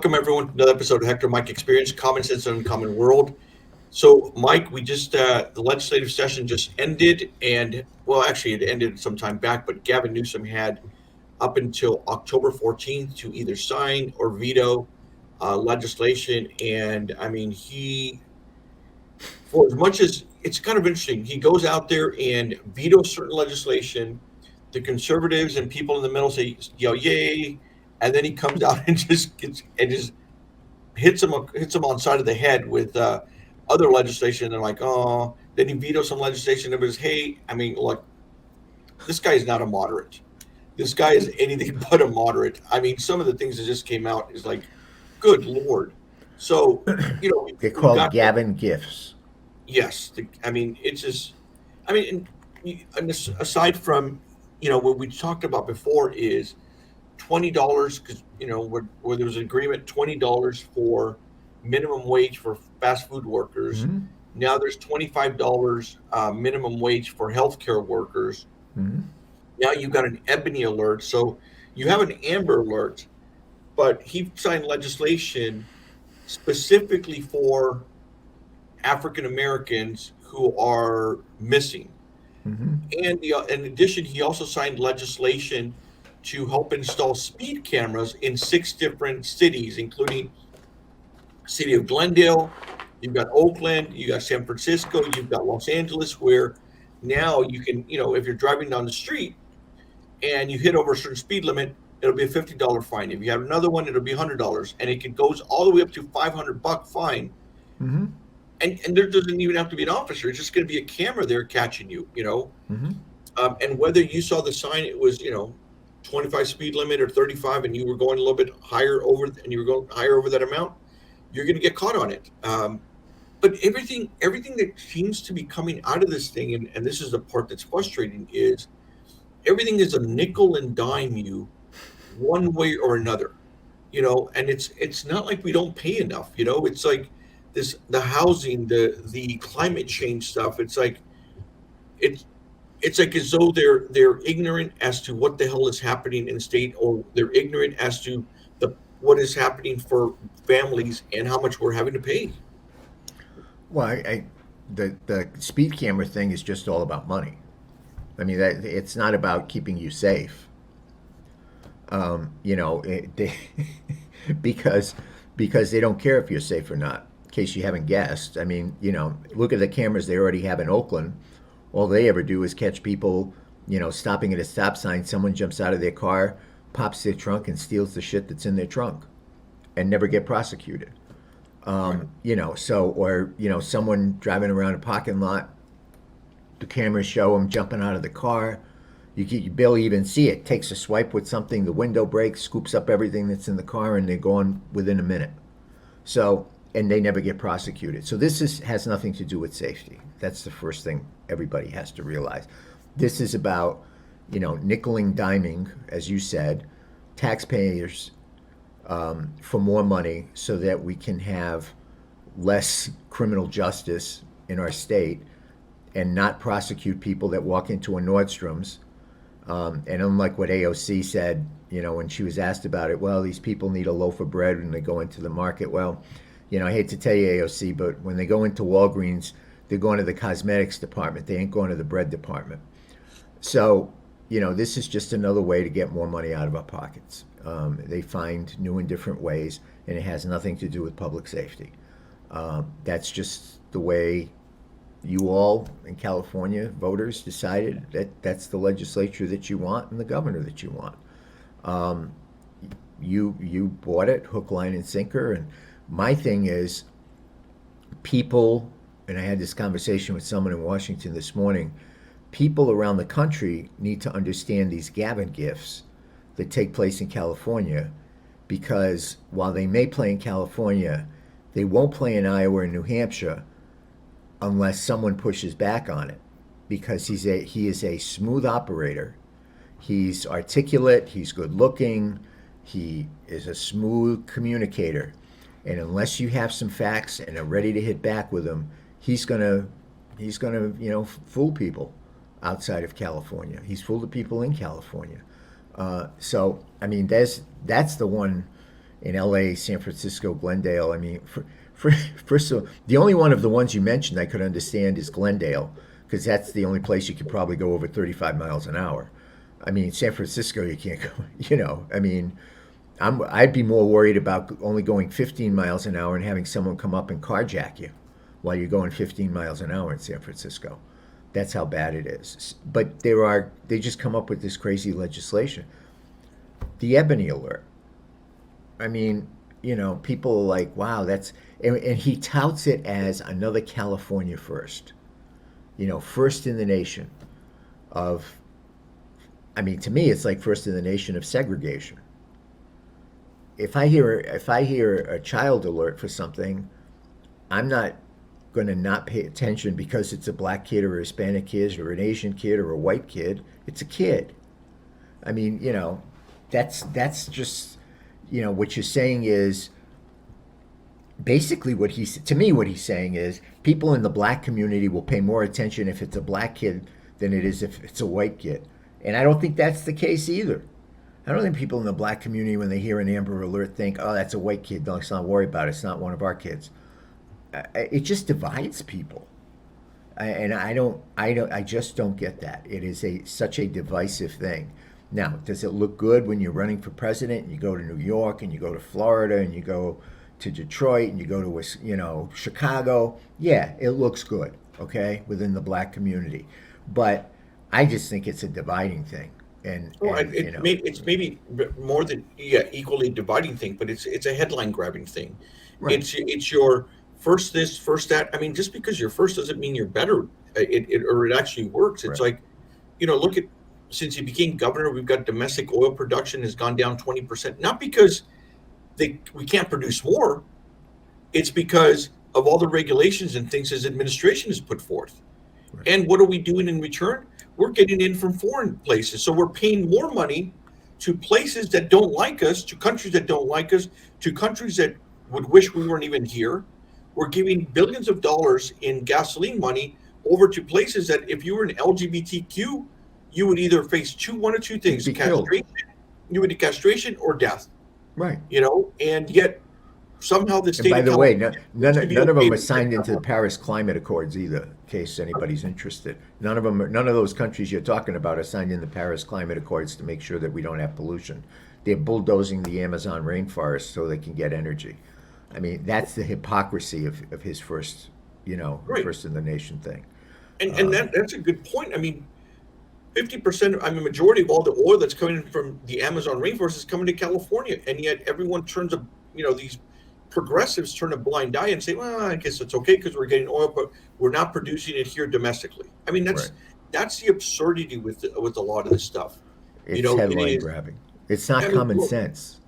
Welcome everyone to another episode of Hector Mike Experience, Common Sense and Uncommon World. So, Mike, we just the legislative session just ended, and well, actually, it ended some time back. But Gavin Newsom had up until October 14th to either sign or veto legislation, and I mean, for as much as it's kind of interesting, he goes out there and vetoes certain legislation. The conservatives and people in the middle say, "Yay!" And then he comes out and just hits him on the side of the head with other legislation. They're like, oh, then he vetoes some legislation that was, hey, I mean, look, this guy is not a moderate. This guy is anything but a moderate. I mean, some of the things that just came out is like, good Lord. So, They're we've called got, Gavin gifts. yes, I mean, it's just, I mean, and aside from, what we talked about before is $20 because where there was an agreement $20 for minimum wage for fast food workers. Hmm. Now there's $25 minimum wage for healthcare workers. Hmm. Now you've got an ebony alert, so you have an amber alert, but he signed legislation specifically for African Americans who are missing. Hmm. And in addition, he also signed legislation to help install speed cameras in 6 different cities, including city of Glendale. You've got Oakland, you got San Francisco, you've got Los Angeles, where now you can, if you're driving down the street and you hit over a certain speed limit, it'll be a $50 fine. If you have another one, it'll be $100, and it goes all the way up to $500 fine. Hmm. And there doesn't even have to be an officer; it's just going to be a camera there catching you. Hmm. And whether you saw the sign, it was 25 speed limit or 35, and you were going a little bit higher over, and you were going higher over that amount, you're going to get caught on it. But everything that seems to be coming out of this thing, and this is the part that's frustrating, is everything is a nickel and dime you one way or another. And it's not like we don't pay enough. It's like the housing, the climate change stuff. It's it's like as though they're ignorant as to what the hell is happening in the state, or they're ignorant as to the what is happening for families and how much we're having to pay. Well, the speed camera thing is just all about money. I mean, that it's not about keeping you safe. Because they don't care if you're safe or not. In case you haven't guessed, I mean, look at the cameras they already have in Oakland. All they ever do is catch people, stopping at a stop sign. Someone jumps out of their car, pops their trunk, and steals the shit that's in their trunk, and never get prosecuted. Right. Someone driving around a parking lot, the cameras show them jumping out of the car. You barely even see it. Takes a swipe with something, the window breaks, scoops up everything that's in the car, and they're gone within a minute. So, and they never get prosecuted. So has nothing to do with safety. That's the first thing everybody has to realize. This is about, nickeling, diming, as you said, taxpayers for more money so that we can have less criminal justice in our state and not prosecute people that walk into a Nordstrom's. And unlike what AOC said, when she was asked about it, well, these people need a loaf of bread when they go into the market. Well, I hate to tell you, AOC, but when they go into Walgreens, they're going to the cosmetics department. They ain't going to the bread department. So, this is just another way to get more money out of our pockets. They find new and different ways, and it has nothing to do with public safety. That's just the way you all in California voters decided that that's the legislature that you want and the governor that you want. You bought it hook, line, and sinker. And my thing is, people, and I had this conversation with someone in Washington this morning. People around the country need to understand these Gavin gifts that take place in California, because while they may play in California, they won't play in Iowa or New Hampshire unless someone pushes back on it, because he is a smooth operator. He's articulate, he's good looking, he is a smooth communicator. And unless you have some facts and are ready to hit back with him, he's gonna fool people outside of California. He's fooled the people in California. So I mean, that's the one in LA, San Francisco, Glendale. I mean, for, first of all, the only one of the ones you mentioned I could understand is Glendale, because that's the only place you could probably go over 35 miles an hour. I mean, San Francisco, you can't go, I mean, I'd be more worried about only going 15 miles an hour and having someone come up and carjack you while you're going 15 miles an hour in San Francisco. That's how bad it is. But they just come up with this crazy legislation. The Ebony Alert. I mean, people are like, wow, and he touts it as another California first, first in the nation of, I mean, to me, it's like first in the nation of segregation. If I hear a child alert for something, I'm not going to not pay attention because it's a black kid or a Hispanic kid or an Asian kid or a white kid. It's a kid. I mean, that's just, what you're saying is basically what he's saying is people in the black community will pay more attention if it's a black kid than it is if it's a white kid. And I don't think that's the case either. I don't think people in the black community, when they hear an Amber Alert, think, "Oh, that's a white kid. Let's not worry about it. It's not one of our kids." It just divides people, and I just don't get that. It is such a divisive thing. Now, does it look good when you're running for president and you go to New York and you go to Florida and you go to Detroit and you go to Chicago? Yeah, it looks good, okay, within the black community, but I just think it's a dividing thing. Well, And it's maybe more than equally dividing thing, but it's a headline grabbing thing. right, It's your first this, first that. I mean, just because you're first doesn't mean you're better. It actually works. It's right, like, look at since he became governor, we've got domestic oil production has gone down 20%. Not because we can't produce more. It's because of all the regulations and things his administration has put forth. right. And what are we doing in return? We're getting in from foreign places. So we're paying more money to places that don't like us, to countries that don't like us, to countries that would wish we weren't even here. We're giving billions of dollars in gasoline money over to places that if you were an LGBTQ, you would either face one or two things: Be killed, castration, you would do castration or death. right. And yet somehow the And state by of the way, California seems to be none of okay them are with signed into the it. Paris Climate Accords either, in case anybody's interested. None of those countries you're talking about are signed in the Paris Climate Accords to make sure that we don't have pollution. They're bulldozing the Amazon rainforest so they can get energy. I mean, that's the hypocrisy of his Right. first in the nation thing. And Um, that's a good point. I mean, 50%, I mean, majority of all the oil that's coming from the Amazon rainforest is coming to California. And yet everyone these progressives turn a blind eye and say, well, I guess it's okay because we're getting oil, but we're not producing it here domestically. I mean, right. that's the absurdity with a lot of this stuff. It's It headline is. grabbing. It's not I mean, common look, sense.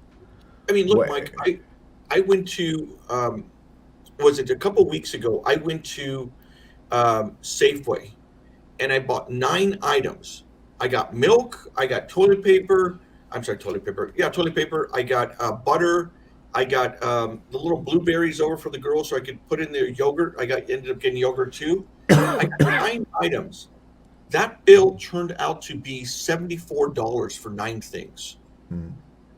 look, What? Mike, I went to, was it a couple of weeks ago? I went to Safeway and I bought 9 items. I got milk, I got toilet paper. I'm sorry, toilet paper. Yeah, toilet paper. I got butter. I got the little blueberries over for the girls so I could put in their yogurt. Ended up getting yogurt too. I got 9 items. That bill turned out to be $74 for 9 things. Hmm,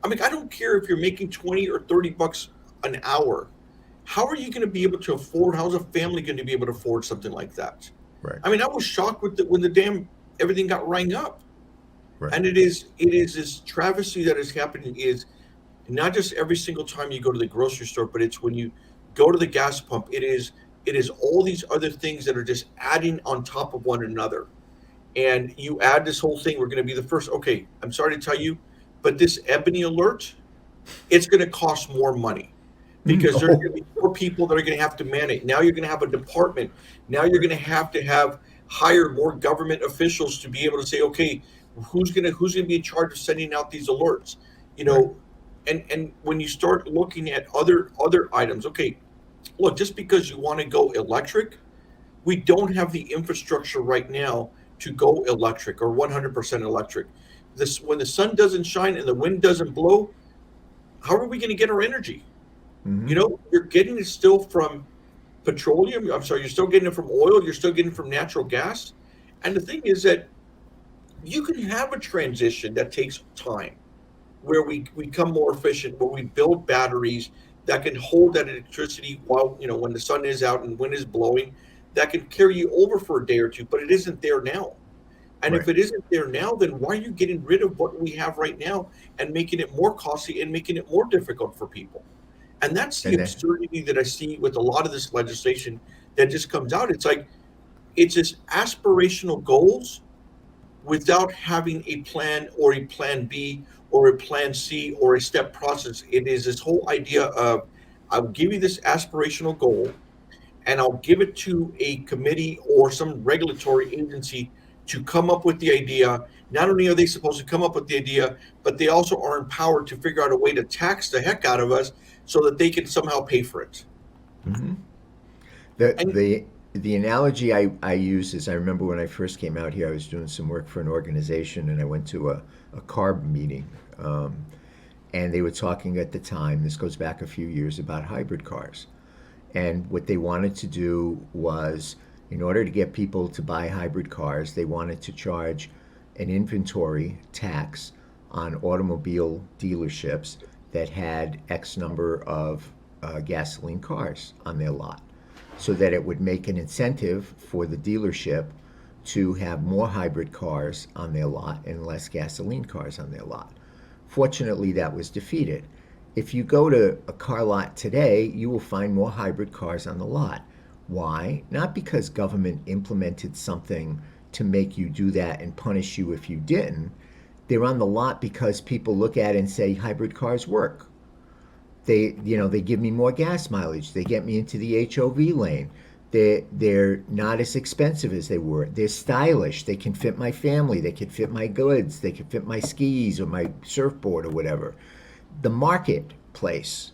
I mean, I don't care if you're making 20 or 30 bucks an hour. How are you going to be able to afford? How's a family going to be able to afford something like that? right, I mean, I was shocked when the damn everything got rang up. right. And it is this travesty that is happening is not just every single time you go to the grocery store, but it's when you go to the gas pump. It is all these other things that are just adding on top of one another. And you add this whole thing, we're going to be the first. Okay, I'm sorry to tell you, but this Ebony Alert, it's going to cost more money because there's going No. to be more people that are going to have to man it. Now you're going to have a department. Now you're Right, going to have hire more government officials to be able to say, okay, who's going to be in charge of sending out these alerts? You right. know, and when you start looking at other items, okay, look, just because you want to go electric, we don't have the infrastructure right now to go electric or 100% electric. This when the sun doesn't shine and the wind doesn't blow, how are we going to get our energy? Hmm. You're getting it still from petroleum. I'm sorry, you're still getting it from oil. You're still getting it from natural gas. And the thing is that you can have a transition that takes time. where we become more efficient, where we build batteries that can hold that electricity while, when the sun is out and wind is blowing, that can carry you over for a day or two, but it isn't there now. And if Right. it isn't there now, then why are you getting rid of what we have right now and making it more costly and making it more difficult for people? And that's the And then, absurdity that I see with a lot of this legislation that just comes out. It's like it's just aspirational goals without having a plan or a plan B or a plan C or a step process. It is this whole idea of I'll give you this aspirational goal and I'll give it to a committee or some regulatory agency to come up with the idea. Not only are they supposed to come up with the idea, but they also are empowered to figure out a way to tax the heck out of us so that they can somehow pay for it. mhm. the And the the analogy I use is I remember when I first came out here, I was doing some work for an organization, and I went to a CARB meeting, and they were talking at the time. This goes back a few years about hybrid cars, and what they wanted to do was, in order to get people to buy hybrid cars, they wanted to charge an inventory tax on automobile dealerships that had X number of gasoline cars on their lot, so that it would make an incentive for the dealership to have more hybrid cars on their lot and less gasoline cars on their lot. Fortunately, that was defeated. If you go to a car lot today, you will find more hybrid cars on the lot. Why? Not because government implemented something to make you do that and punish you if you didn't. They're on the lot because people look at it and say hybrid cars work. They give me more gas mileage. They get me into the HOV lane. They're not as expensive as they were. They're stylish. They can fit my family. They can fit my goods. They can fit my skis or my surfboard or whatever. The marketplace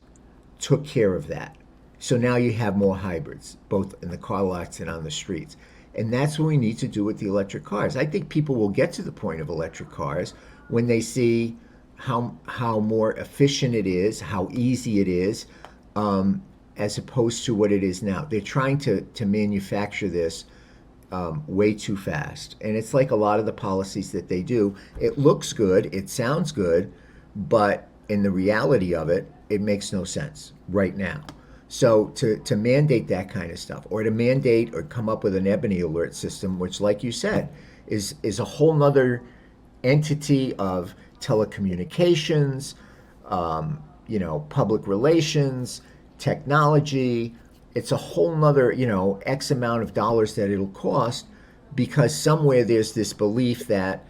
took care of that. So now you have more hybrids, both in the car lots and on the streets. And that's what we need to do with the electric cars. I think people will get to the point of electric cars when they see how more efficient it is, how easy it is, as opposed to what it is now. They're trying to manufacture this way too fast. And it's like a lot of the policies that they do. It looks good, it sounds good, but in the reality of it, it makes no sense right now. So to mandate that kind of stuff, or to mandate or come up with an ebony alert system, which, like you said, is a whole nother entity of telecommunications, public relations, technology. It's a whole nother, X amount of dollars that it'll cost, because somewhere there's this belief that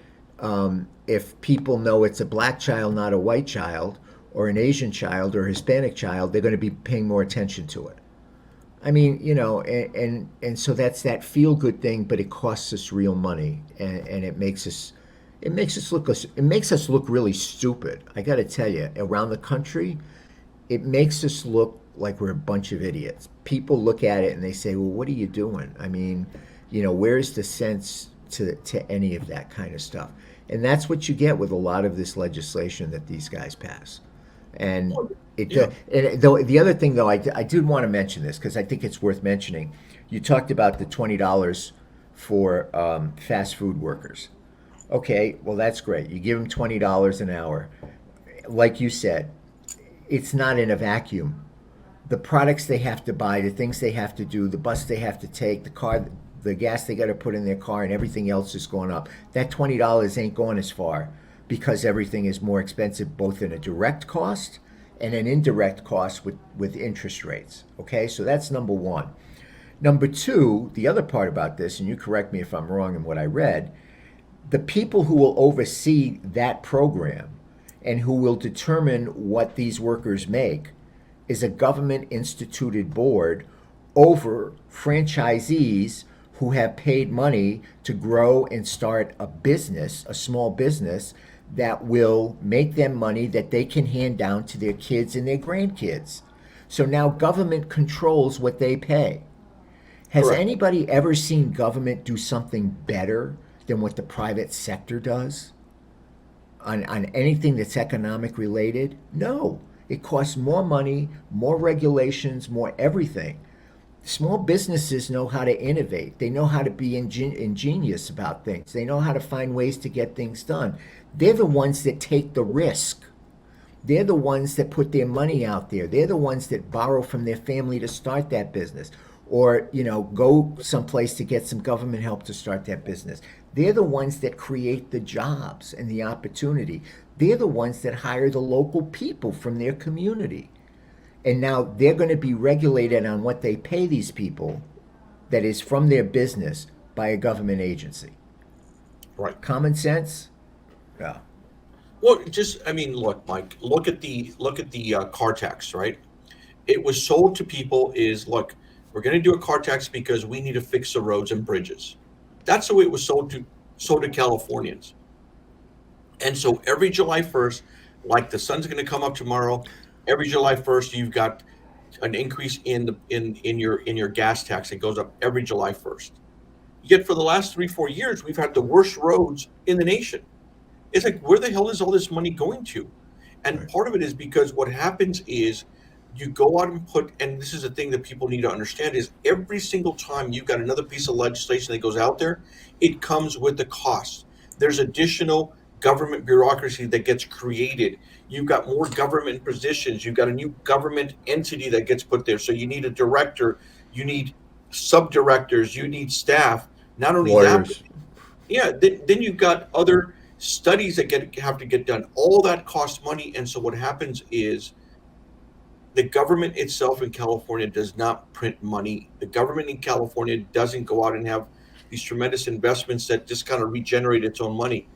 if people know it's a black child, not a white child, or an Asian child or a Hispanic child, they're going to be paying more attention to it. I mean, and so that's that feel good thing, but it costs us real money, and it makes us look really stupid. I got to tell you, around the country, it makes us look like we're a bunch of idiots. People look at it and they say, "Well, what are you doing?" I mean, where's the sense to any of that kind of stuff? And that's what you get with a lot of this legislation that these guys pass. And yeah, though the other thing, though, I did want to mention this because I think it's worth mentioning. You talked about the $20 for fast food workers. Okay, well, that's great. You give them $20 an hour. Like you said, it's not in a vacuum. The products they have to buy, the things they have to do, the bus they have to take, the car, the gas they got to put in their car, and everything else is going up. That $20 ain't going as far, because everything is more expensive, both in a direct cost and an indirect cost with interest rates. Okay, so that's number one. Number two, the other part about this, and you correct me if I'm wrong in what I read, the people who will oversee that program and who will determine what these workers make is a government instituted board over franchisees who have paid money to grow and start a business, a small business that will make them money that they can hand down to their kids and their grandkids. So now government controls what they pay. Has correct. anybody ever seen government do something better than what the private sector does on anything that's economic related? No. It costs more money, more regulations, more everything. Small businesses know how to innovate. They know how to be ingenious about things. They know how to find ways to get things done. They're the ones that take the risk. They're the ones that put their money out there. They're the ones that borrow from their family to start that business, or go someplace to get some government help to start that business. They're the ones that create the jobs and the opportunity. They're the ones that hire the local people from their community. And now they're going to be regulated on what they pay these people that is from their business by a government agency. Right. Common sense? Yeah. Well, just I mean, look, Mike. Look at the car tax, right? It was sold to people is look, we're going to do a car tax because we need to fix the roads and bridges. That's the way it was sold to Californians. And so every July 1st, like the sun's going to come up tomorrow, every July 1st, you've got an increase in your gas tax. It goes up every July 1st. Yet for the last 3 4 years, we've had the worst roads in the nation. It's like, where the hell is all this money going to? And Right. part of it is because what happens is you go out and put, and this is a thing that people need to understand, is every single time you've got another piece of legislation that goes out there, it comes with a cost. There's additional government bureaucracy that gets created. You've got more government positions. You've got a new government entity that gets put there. So you need a director, you need sub-directors, you need staff. Not only that, Lawyers. yeah, then you've got other studies that have to get done. All that costs money, and so what happens is the government itself in California does not print money. The government in California doesn't go out and have these tremendous investments that just kind of regenerate its own money.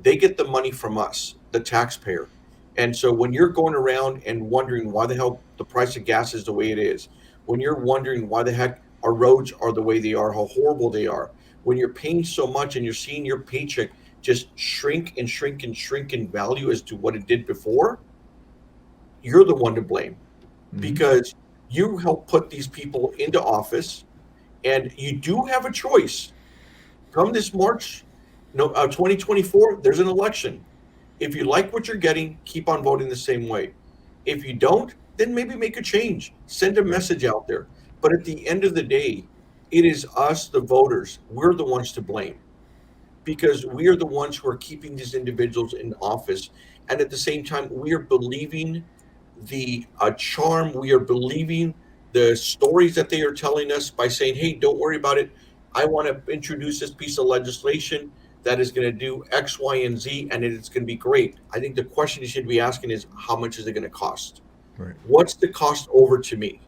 They get the money from us, the taxpayer. And so when you're going around and wondering why the hell the price of gas is the way it is, when you're wondering why the heck our roads are the way they are, how horrible they are, when you're paying so much and you're seeing your paycheck just shrink and shrink and shrink in value as to what it did before, you're the one to blame Mm-hmm. because you help put these people into office, and you do have a choice. Come this March, no, 2024, there's an election. If you like what you're getting, keep on voting the same way. If you don't, then maybe make a change. Send a Right. message out there. But at the end of the day, it is us, the voters. We're the ones to blame because we are the ones who are keeping these individuals in office. And at the same time, we are believing the charm, we are believing the stories that they are telling us by saying, hey, don't worry about it. I want to introduce this piece of legislation that is going to do X, Y, and Z, and it's going to be great. I think the question you should be asking is, how much is it going to cost? Right. What's the cost over to me?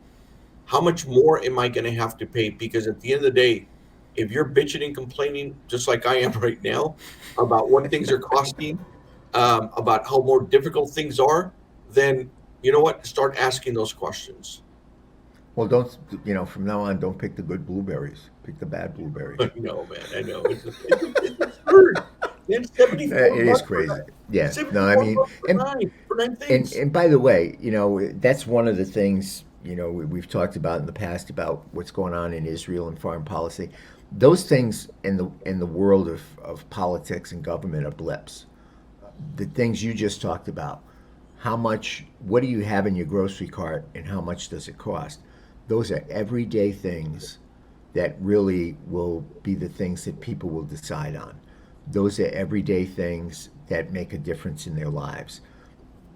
How much more am I going to have to pay? Because at the end of the day, if you're bitching and complaining, just like I am right now, about what things are costing, about how more difficult things are, then you know what? Start asking those questions. Well, don't, from now on, don't pick the good blueberries. Pick the bad blueberries. No, man, I know it's absurd. Man, 74 It is bucks for crazy. nine, Yeah. No, I 74 mean, bucks for nine and things. and by the way, that's one of the things, we've talked about in the past about what's going on in Israel and foreign policy. Those things in the world of politics and government are blips. The things you just talked about, what do you have in your grocery cart and how much does it cost? Those are everyday things that really will be the things that people will decide on. Those are everyday things that make a difference in their lives.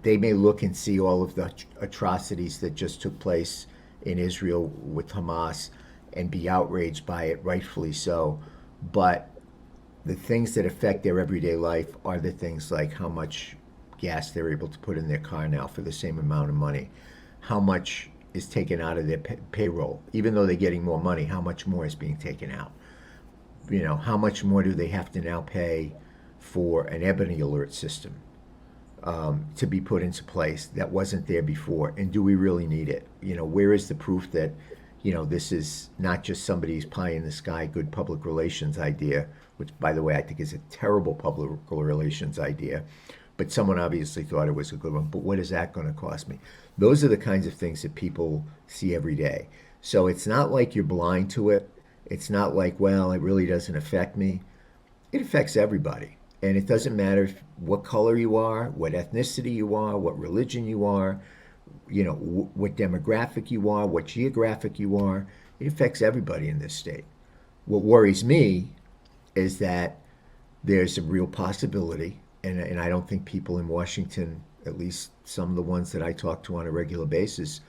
They may look and see all of the atrocities that just took place in Israel with Hamas and be outraged by it, rightfully so. But the things that affect their everyday life are the things like how much gas they're able to put in their car now for the same amount of money, how much is taken out of their payroll, even though they're getting more money, how much more is being taken out. How much more do they have to now pay for an ebony alert system to be put into place that wasn't there before? And do we really need it? Where is the proof that, this is not just somebody's pie in the sky good public relations idea, which, by the way, I think is a terrible public relations idea, but someone obviously thought it was a good one. But what is that going to cost me? Those are the kinds of things that people see every day. So it's not like you're blind to it. It's not like, well, it really doesn't affect me. It affects everybody. And it doesn't matter what color you are, what ethnicity you are, what religion you are, what demographic you are, what geographic you are. It affects everybody in this state. What worries me is that there's a real possibility, and I don't think people in Washington at least some of the ones that I talk to on a regular basis,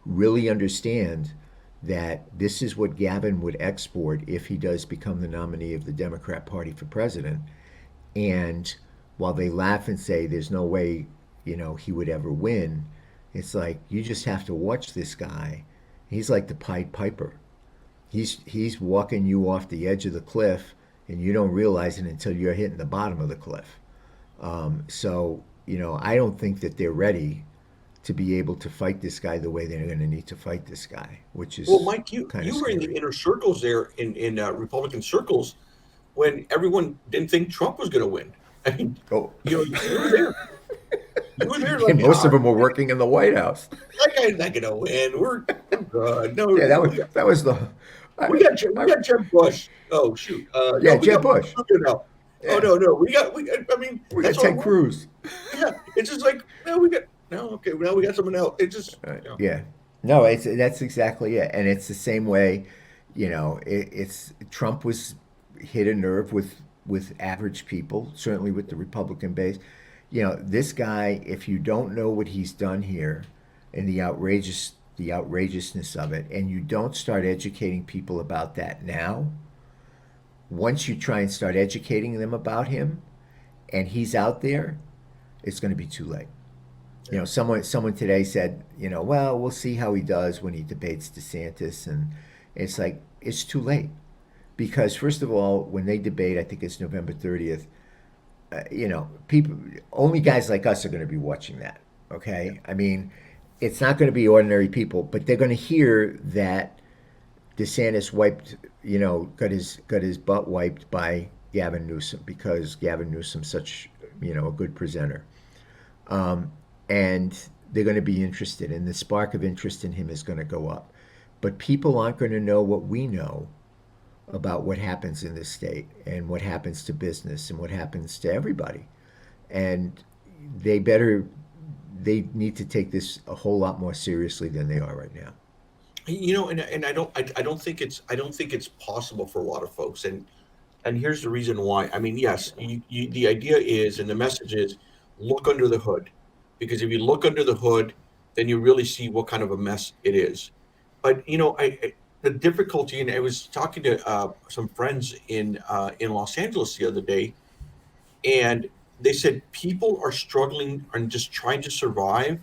really understand that this is what Gavin would export if he does become the nominee of the Democrat Party for president. And while they laugh and say there's no way, he would ever win, it's like you just have to watch this guy. He's like the Pied Piper. He's walking you off the edge of the cliff, and you don't realize it until you're hitting the bottom of the cliff. So I don't think that they're ready to be able to fight this guy the way they're going to need to fight this guy, which Well, is Mike, you kind of you were in the scary. inner circles there in Republican circles when everyone didn't think Trump was going to win. I mean, Oh, you were there. You were there, and like, most of them were working in the White House. that guy's not going to win. We're good. No, Yeah, that was the. we I, got we I, got Jeb Bush. Oh shoot, no, yeah, we Jeb got Bush. Rubio now. Oh Yeah, no, we. I mean, we got that's all. Ted Cruz. Yeah, it's just like no, we got no. Okay, now we got someone else. It just Yeah, no, that's exactly it, and it's the same way. It's Trump was hit a nerve with average people, certainly with the Republican base. This guy, if you don't know what he's done here, and the outrageousness of it, and you don't start educating people about that now, once you try and start educating them about him, and he's out there, it's going to be too late. yeah. Someone today said, well, we'll see how he does when he debates DeSantis, and it's like it's too late because first of all, when they debate, I think it's November 30th. People, only guys like us are going to be watching that. Yeah. Okay, I mean, it's not going to be ordinary people, but they're going to hear that DeSantis got his butt wiped by Gavin Newsom because Gavin Newsom's such a good presenter. And they're going to be interested, and the spark of interest in him is going to go up. But people aren't going to know what we know about what happens in this state and what happens to business and what happens to everybody. And they better, they need to take this a whole lot more seriously than they are right now. And I don't think it's possible for a lot of folks. And here's the reason why. I mean, yes, the idea is, and the message is, look under the hood, because if you look under the hood, then you really see what kind of a mess it is. But the difficulty, and I was talking to some friends in Los Angeles the other day, and they said people are struggling and just trying to survive,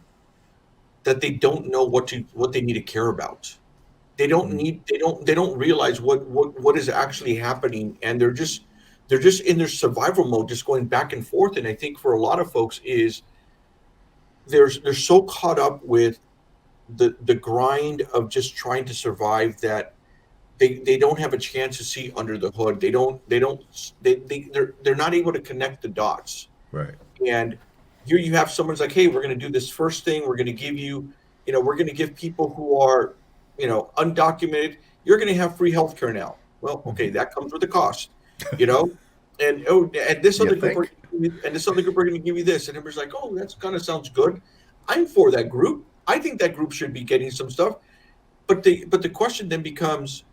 that they don't know what they need to care about. Mm. They don't realize what is actually happening, and they're just in their survival mode, just going back and forth. And I think for a lot of folks is they're so caught up with the grind of just trying to survive that they don't have a chance to see under the hood. They're not able to connect the dots. Right. And here you have someone's like, hey, we're going to do this first thing. We're going to give you, we're going to give people who are, undocumented, you're going to have free healthcare now. Well, okay, Mm-hmm. that comes with a cost, you know, and and this You other group, think? and this other group are going to give you this, and everybody's like, oh, that's kind of sounds good. I'm for that group. I think that group should be getting some stuff. But the question then becomes,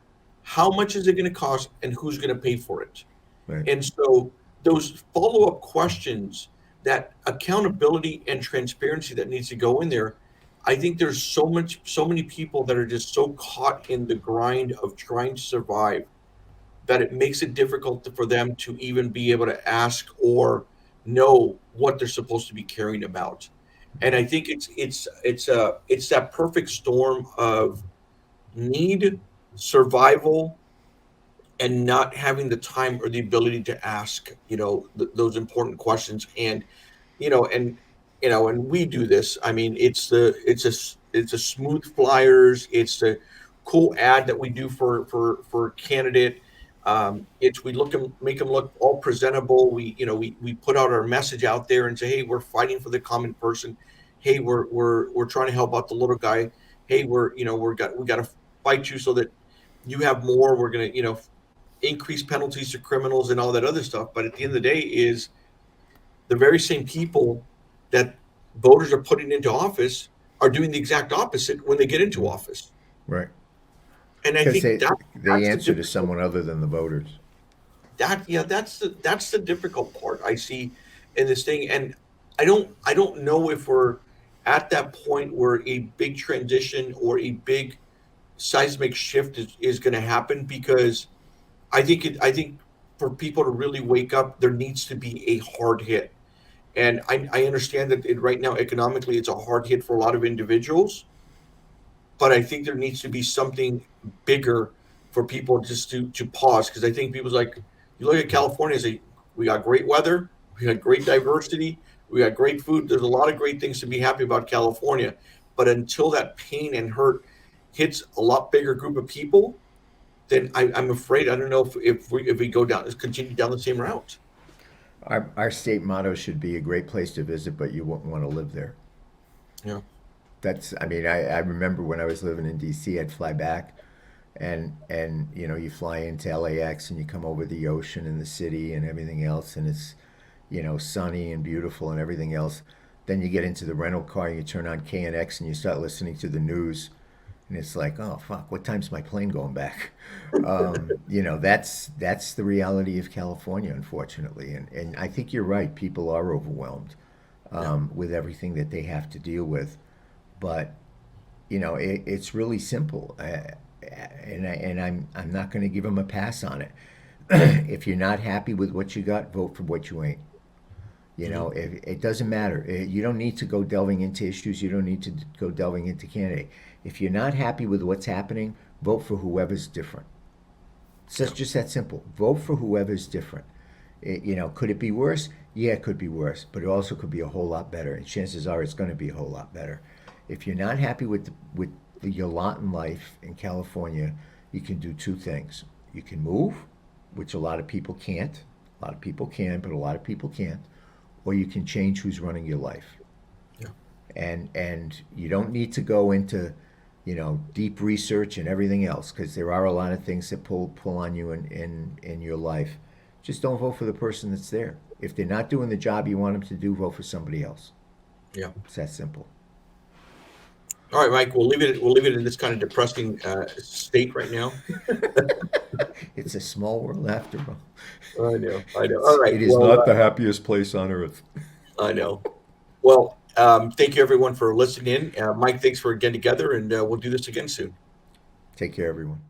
how much is it going to cost, and who's going to pay for it? Right. And so those follow-up questions, that accountability and transparency that needs to go in there, I think there's so many people that are just so caught in the grind of trying to survive that it makes it difficult for them to even be able to ask or know what they're supposed to be caring about. And I think it's that perfect storm of need, survival, and not having the time or the ability to ask, those important questions. And and and we do this. I mean, it's a smooth flyers. It's the cool ad that we do for candidate. It's we look and make them look all presentable. We put out our message out there and say, hey, we're fighting for the common person. Hey, we're trying to help out the little guy. Hey, we got to fight you so that you have more. We're gonna increase penalties to criminals and all that other stuff. But at the end of the day, is the very same people that voters are putting into office are doing the exact opposite when they get into Mm. office. Right. And I Because think they that's the answer to difficult someone other than the voters. that yeah that's the difficult part I see in this thing. And I don't know if we're at that point where a big transition or a big seismic shift is going to happen, because I think for people to really wake up, there needs to be a hard hit. And I understand that right now economically it's a hard hit for a lot of individuals, but I think there needs to be something bigger for people just to pause, because I think people's like, you look at California and say we got great weather, we got great diversity, we got great food. There's a lot of great things to be happy about California, but until that pain and hurt hits a lot bigger group of people, then I'm afraid I don't know if we go down continue down the same route. Our state motto should be a great place to visit, but you won't want to live there. Yeah. That's, I mean, I remember when I was living in DC, I'd fly back and you know, you fly into LAX and you come over the ocean and the city and everything else, and it's, you know, sunny and beautiful and everything else. Then you get into the rental car and you turn on KNX and you start listening to the news, and it's like, oh fuck, what time's my plane going back? You know, that's the reality of California, unfortunately, and I think you're right. People are overwhelmed Yeah. with everything that they have to deal with, but you know, it's really simple, and I'm not going to give them a pass on it. If you're not happy with what you got, vote for what you ain't. You Hmm. know, it doesn't matter. You don't need to go delving into issues. You don't need to go delving into candidate. If you're not happy with what's happening, vote for whoever's different. It's Yeah. just that simple. Vote for whoever's different. You know, could it be worse? Yeah, it could be worse, but it also could be a whole lot better. And chances are it's going to be a whole lot better. If you're not happy with your lot in life in California, you can do two things. You can move, which a lot of people can't. A lot of people can, but a lot of people can't. Or you can change who's running your life. Yeah. And you don't need to go into, you know, deep research and everything else, because there are a lot of things that pull on you in your life. Just don't vote for the person that's there. If they're not doing the job you want them to do, vote for somebody else. Yeah. It's that simple. All right, Mike. We'll leave it in this kind of depressing state right now. It's a small world after all. I know. I know. All right. It is Well, not the happiest place on earth. I know. Well, thank you everyone for listening in. Mike, thanks for getting together, and we'll do this again soon. Take care, everyone.